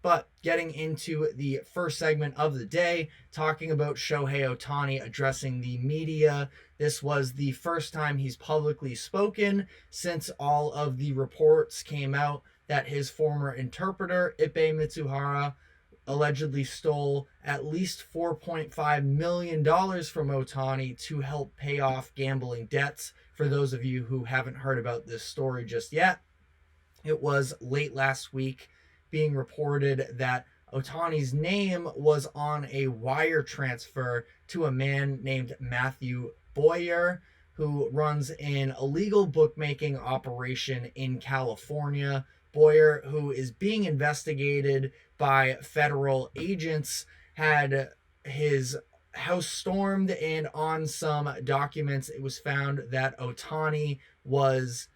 But getting into the first segment of the day, talking about Shohei Ohtani addressing the media. This was the first time he's publicly spoken since all of the reports came out that his former interpreter, Ippei Mizuhara, allegedly stole at least $4.5 million from Ohtani to help pay off gambling debts. For those of you who haven't heard about this story just yet, it was late last week being reported that Ohtani's name was on a wire transfer to a man named Matthew Boyer, who runs an illegal bookmaking operation in California. Boyer, who is being investigated by federal agents, had his house stormed, and on some documents it was found that Ohtani was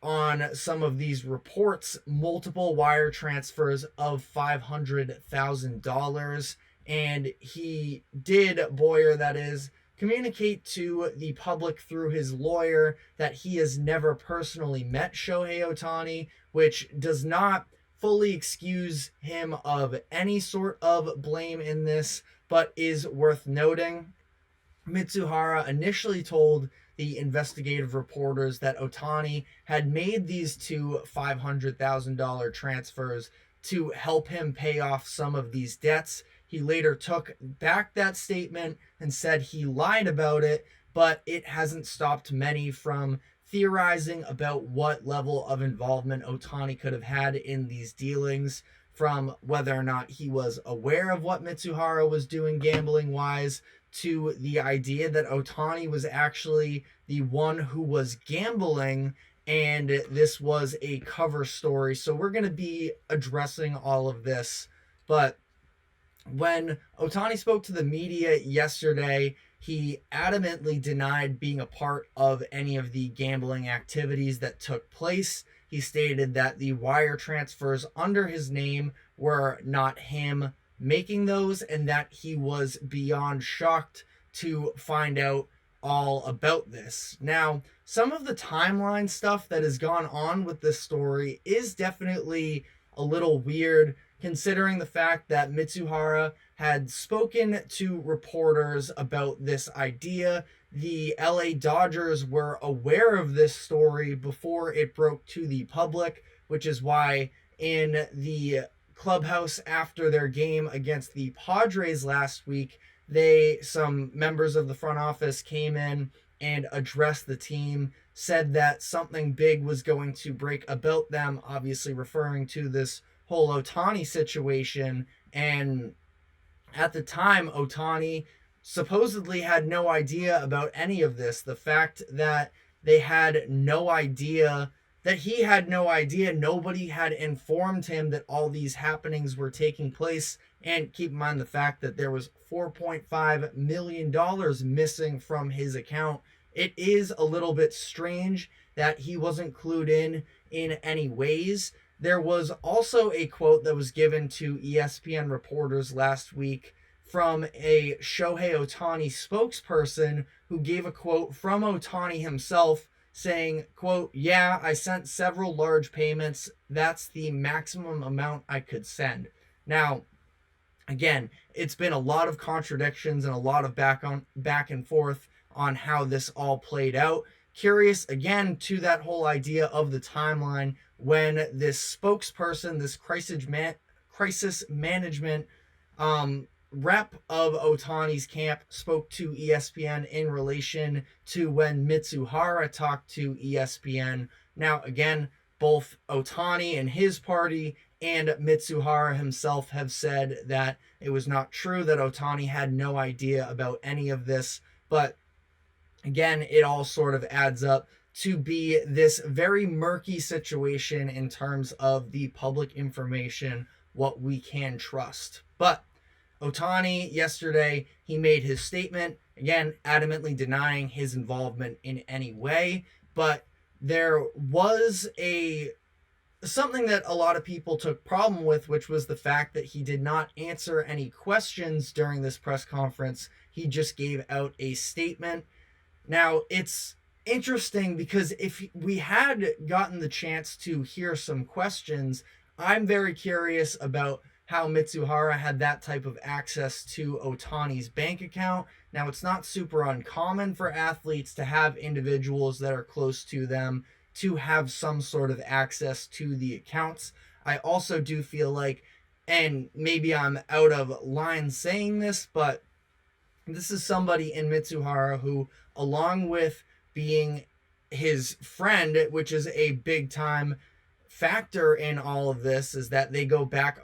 on some of these reports multiple wire transfers of $500,000, and he did, Boyer that is, communicate to the public through his lawyer that he has never personally met Shohei Ohtani, which does not fully excuse him of any sort of blame in this, but is worth noting. Mizuhara initially told the investigative reporters that Ohtani had made these two $500,000 transfers to help him pay off some of these debts. He later took back that statement and said he lied about it, but it hasn't stopped many from theorizing about what level of involvement Ohtani could have had in these dealings, from whether or not he was aware of what Mizuhara was doing gambling-wise, to the idea that Ohtani was actually the one who was gambling and this was a cover story. So we're going to be addressing all of this. But when Ohtani spoke to the media yesterday, he adamantly denied being a part of any of the gambling activities that took place. He stated that the wire transfers under his name were not him making those, and that he was beyond shocked to find out all about this. Now, some of the timeline stuff that has gone on with this story is definitely a little weird, considering the fact that Mizuhara had spoken to reporters about this idea. The LA Dodgers were aware of this story before it broke to the public, which is why in the clubhouse after their game against the Padres last week, some members of the front office came in and addressed the team, said that something big was going to break about them, obviously referring to this whole Ohtani situation. And at the time, Ohtani supposedly had no idea about any of this. The fact that they had no idea, that he had no idea, nobody had informed him that all these happenings were taking place. And keep in mind the fact that there was $4.5 million missing from his account. It is a little bit strange that he wasn't clued in any ways. There was also a quote that was given to ESPN reporters last week from a Shohei Ohtani spokesperson, who gave a quote from Ohtani himself saying, quote, "Yeah, I sent several large payments. That's the maximum amount I could send." Now, again, it's been a lot of contradictions and a lot of back and forth on how this all played out. Curious, again, to that whole idea of the timeline when this spokesperson, this crisis management rep of Ohtani's camp, spoke to ESPN in relation to when Mizuhara talked to ESPN. Now, again, both Ohtani and his party and Mizuhara himself have said that it was not true, that Ohtani had no idea about any of this. But again, it all sort of adds up to be this very murky situation in terms of the public information, what we can trust. But Ohtani, yesterday, he made his statement, again, adamantly denying his involvement in any way. But there was something that a lot of people took problem with, which was the fact that he did not answer any questions during this press conference. He just gave out a statement. Now, it's interesting because if we had gotten the chance to hear some questions, I'm very curious about how Mizuhara had that type of access to Ohtani's bank account. Now, it's not super uncommon for athletes to have individuals that are close to them to have some sort of access to the accounts. I also do feel like, and maybe I'm out of line saying this, but this is somebody in Mizuhara who, along with being his friend, which is a big time factor in all of this, is that they go back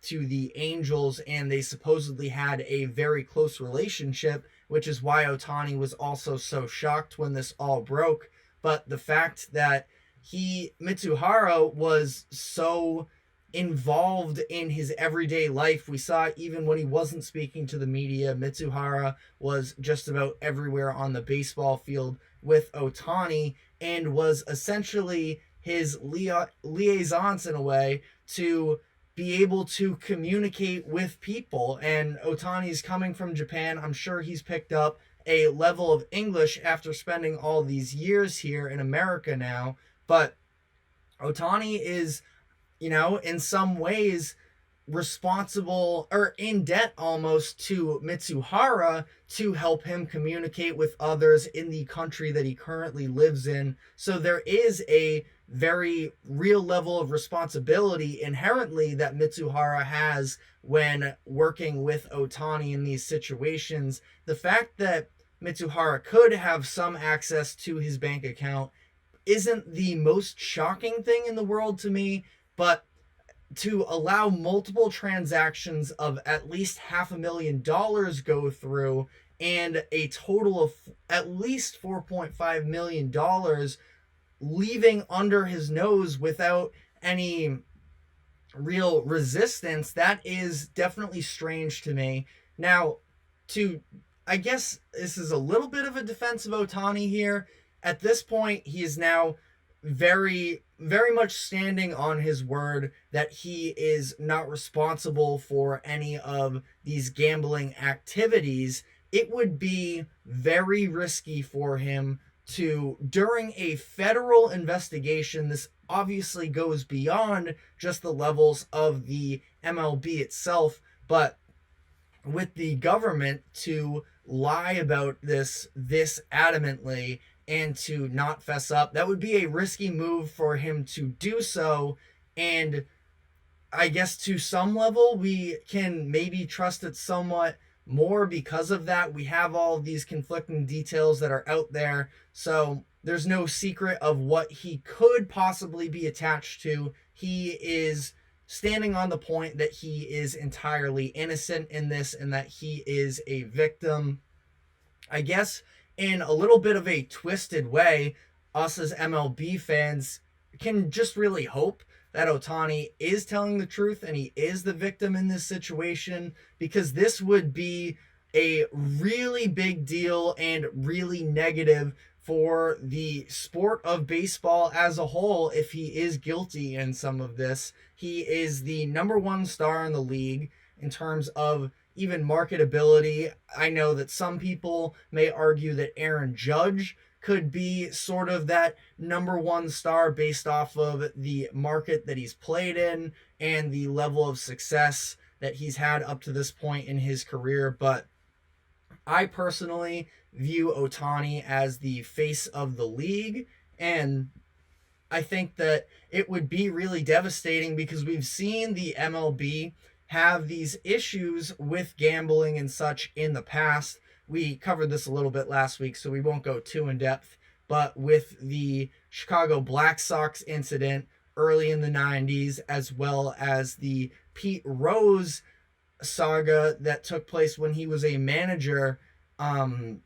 to the Angels and they supposedly had a very close relationship, which is why Ohtani was also so shocked when this all broke. But the fact that Mizuhara was so involved in his everyday life. We saw even when he wasn't speaking to the media, Mizuhara was just about everywhere on the baseball field with Ohtani and was essentially his liaisons in a way to be able to communicate with people. And Ohtani's coming from Japan. I'm sure he's picked up a level of English after spending all these years here in America now. But Ohtani is, in some ways responsible or in debt almost to Mizuhara to help him communicate with others in the country that he currently lives in. So there is a very real level of responsibility inherently that Mizuhara has when working with Ohtani in these situations. The fact that Mizuhara could have some access to his bank account isn't the most shocking thing in the world to me, but to allow multiple transactions of at least $500,000 go through and a total of at least $4.5 million leaving under his nose without any real resistance, that is definitely strange to me. Now, I guess this is a little bit of a defense of Ohtani here. At this point, he is now very, very much standing on his word that he is not responsible for any of these gambling activities. It would be very risky for him to, during a federal investigation, this obviously goes beyond just the levels of the MLB itself, but with the government to lie about this adamantly and to not fess up, that would be a risky move for him to do so. And I guess to some level, we can maybe trust it somewhat more because of that. We have all of these conflicting details that are out there. So there's no secret of what he could possibly be attached to. He is standing on the point that he is entirely innocent in this and that he is a victim. I guess in a little bit of a twisted way, us as MLB fans can just really hope that Ohtani is telling the truth and he is the victim in this situation, because this would be a really big deal and really negative for the sport of baseball as a whole if he is guilty in some of this. He is the number one star in the league in terms of even marketability. I know that some people may argue that Aaron Judge could be sort of that number one star based off of the market that he's played in and the level of success that he's had up to this point in his career. But I personally view Ohtani as the face of the league, and I think that it would be really devastating because we've seen the MLB have these issues with gambling and such in the past. We covered this a little bit last week, so we won't go too in depth, but with the Chicago Black Sox incident early in the 90s, as well as the Pete Rose saga that took place when he was a manager. And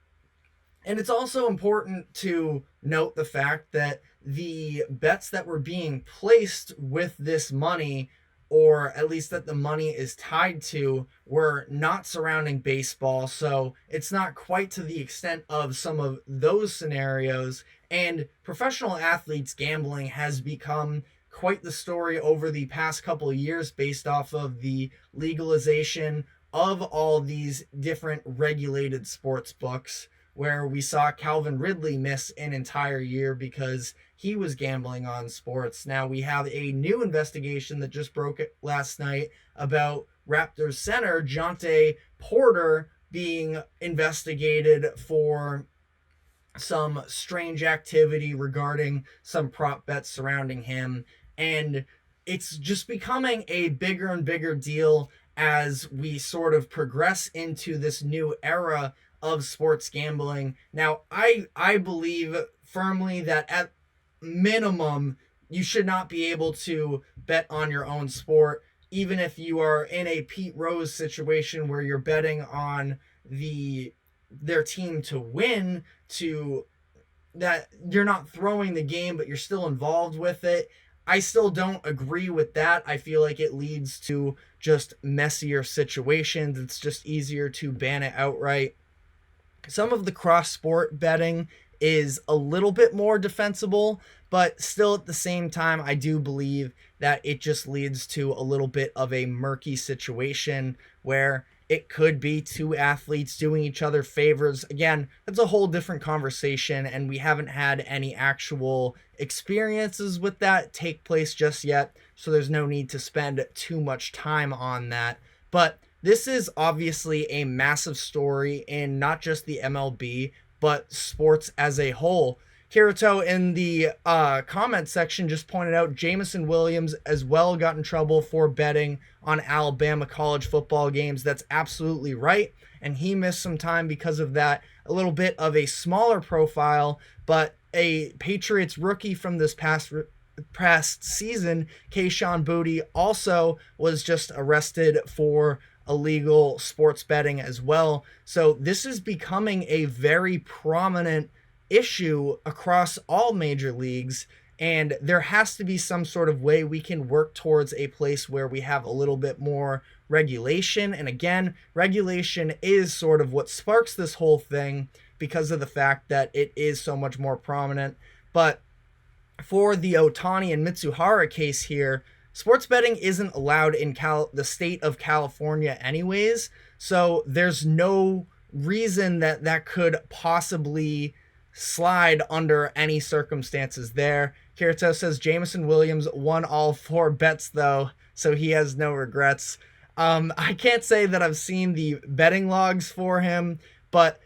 it's also important to note the fact that the bets that were being placed with this money, or at least that the money is tied to, were not surrounding baseball. So it's not quite to the extent of some of those scenarios. And professional athletes gambling has become quite the story over the past couple of years based off of the legalization of all these different regulated sports books, where we saw Calvin Ridley miss an entire year because he was gambling on sports. Now we have a new investigation that just broke last night about Raptors center Jonte Porter being investigated for some strange activity regarding some prop bets surrounding him. And it's just becoming a bigger and bigger deal as we sort of progress into this new era of sports gambling. Now, I believe firmly that at minimum, you should not be able to bet on your own sport, even if you are in a Pete Rose situation where you're betting on their team to win, to that you're not throwing the game, but you're still involved with it. I still don't agree with that. I feel like it leads to just messier situations. It's just easier to ban it outright. Some of the cross-sport betting is a little bit more defensible, but still at the same time, I do believe that it just leads to a little bit of a murky situation where it could be two athletes doing each other favors. Again, that's a whole different conversation, and we haven't had any actual experiences with that take place just yet, so there's no need to spend too much time on that. But this is obviously a massive story in not just the MLB, but sports as a whole. Kirito in the comment section just pointed out Jameson Williams as well got in trouble for betting on Alabama college football games. That's absolutely right. And he missed some time because of that. A little bit of a smaller profile, but a Patriots rookie from this past season, Kayshon Boutte, also was just arrested for illegal sports betting as well. So this is becoming a very prominent issue across all major leagues, and there has to be some sort of way we can work towards a place where we have a little bit more regulation. And again, regulation is sort of what sparks this whole thing because of the fact that it is so much more prominent. But for the Ohtani and Mizuhara case here, sports betting isn't allowed in the state of California anyways, so there's no reason that could possibly slide under any circumstances there. Kirito says Jameson Williams won all 4 bets though, so he has no regrets. I can't say that I've seen the betting logs for him, but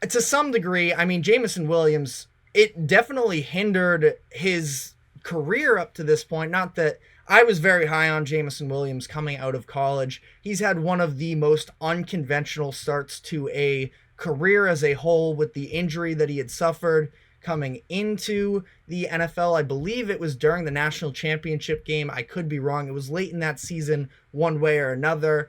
to some degree, I mean, Jameson Williams, it definitely hindered his career up to this point. Not that I was very high on Jameson Williams coming out of college. He's had one of the most unconventional starts to a career as a whole with the injury that he had suffered coming into the NFL. I believe it was during the national championship game. I could be wrong. It was late in that season, one way or another,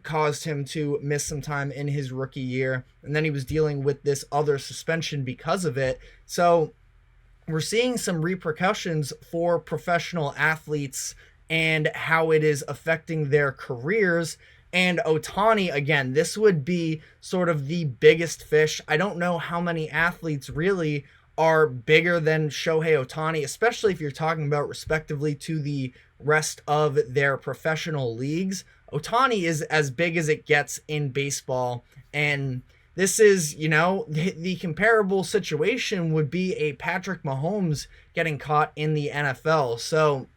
caused him to miss some time in his rookie year. And then he was dealing with this other suspension because of it. So we're seeing some repercussions for professional athletes and how it is affecting their careers. And Ohtani, again, this would be sort of the biggest fish. I don't know how many athletes really are bigger than Shohei Ohtani, especially if you're talking about respectively to the rest of their professional leagues. Ohtani is as big as it gets in baseball. And this is, the comparable situation would be a Patrick Mahomes getting caught in the NFL. So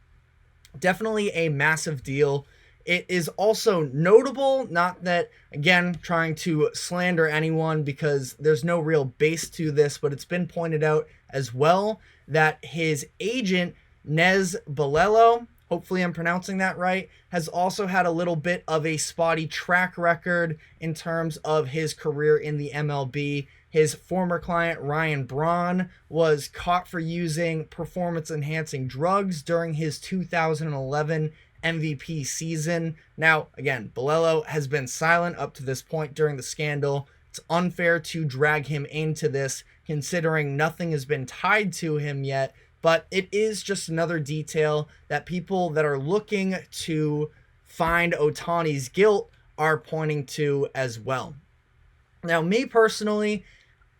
definitely a massive deal. It is also notable, not that, again, trying to slander anyone because there's no real base to this, but it's been pointed out as well that his agent, Nez Balelo, hopefully I'm pronouncing that right, has also had a little bit of a spotty track record in terms of his career in the MLB. His former client, Ryan Braun, was caught for using performance-enhancing drugs during his 2011 MVP season. Now, again, Balelo has been silent up to this point during the scandal. It's unfair to drag him into this, considering nothing has been tied to him yet, but it is just another detail that people that are looking to find Ohtani's guilt are pointing to as well. Now, me personally,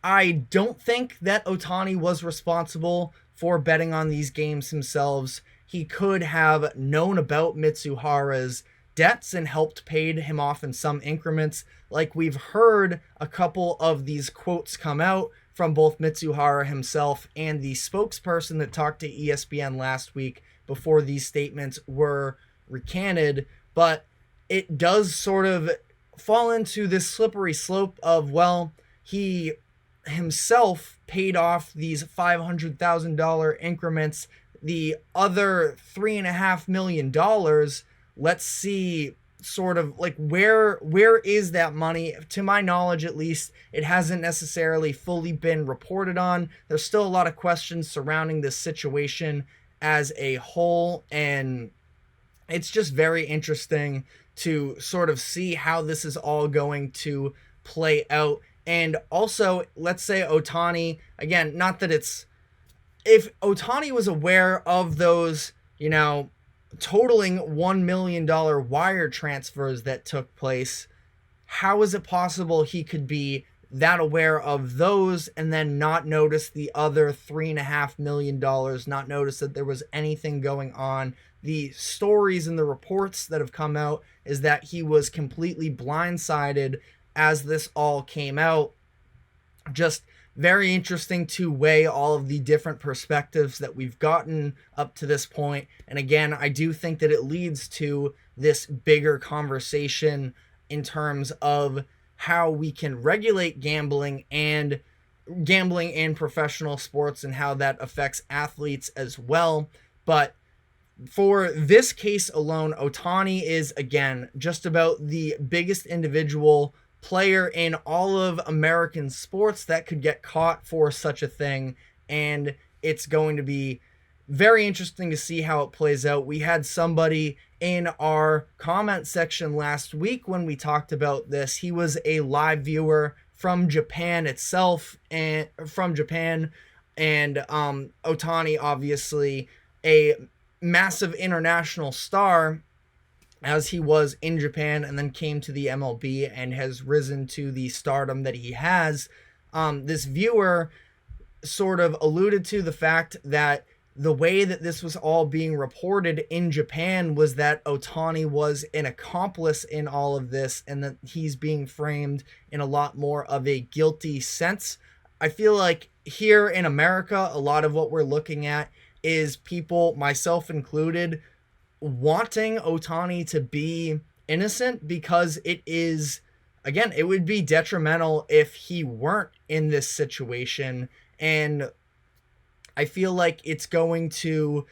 I don't think that Ohtani was responsible for betting on these games themselves. He could have known about Mizuhara's debts and helped paid him off in some increments. Like we've heard a couple of these quotes come out from both Mizuhara himself and the spokesperson that talked to ESPN last week before these statements were recanted. But it does sort of fall into this slippery slope of, well, he himself paid off these $500,000 increments. The other $3.5 million, let's see sort of like where is that money? To my knowledge, at least, it hasn't necessarily fully been reported on. There's still a lot of questions surrounding this situation as a whole, and it's just very interesting to sort of see how this is all going to play out. And also, let's say Ohtani, again, not that it's, if Ohtani was aware of those, totaling $1 million wire transfers that took place, how is it possible he could be that aware of those and then not notice the other $3.5 million, not notice that there was anything going on? The stories and the reports that have come out is that he was completely blindsided as this all came out. Just very interesting to weigh all of the different perspectives that we've gotten up to this point. And again, I do think that it leads to this bigger conversation in terms of how we can regulate gambling and professional sports and how that affects athletes as well. But for this case alone, Ohtani is, again, just about the biggest individual player in all of American sports that could get caught for such a thing, and it's going to be very interesting to see how it plays out. We had somebody in our comment section last week when we talked about this. He was a live viewer from Japan itself, and Ohtani, obviously a massive international star, as he was in Japan and then came to the MLB and has risen to the stardom that he has. This viewer sort of alluded to the fact that the way that this was all being reported in Japan was that Ohtani was an accomplice in all of this and that he's being framed in a lot more of a guilty sense. I feel like here in America, a lot of what we're looking at is people, myself included, wanting Ohtani to be innocent, because it is, again, it would be detrimental if he weren't in this situation. And I feel like it's going to,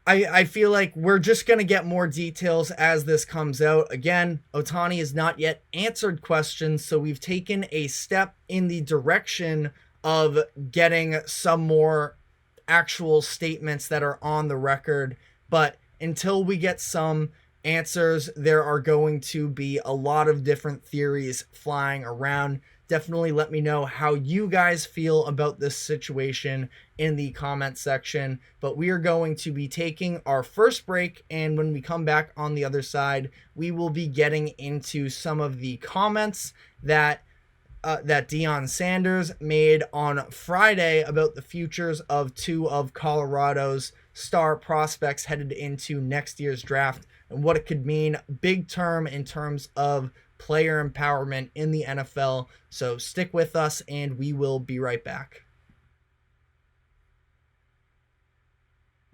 I feel like we're just going to get more details as this comes out. Again, Ohtani has not yet answered questions, so we've taken a step in the direction of getting some more actual statements that are on the record. But until we get some answers, there are going to be a lot of different theories flying around. Definitely let me know how you guys feel about this situation in the comment section. But we are going to be taking our first break, and when we come back on the other side, we will be getting into some of the comments that Deion Sanders made on Friday about the futures of two of Colorado's star prospects headed into next year's draft and what it could mean big term in terms of player empowerment in the NFL. So stick with us and we will be right back.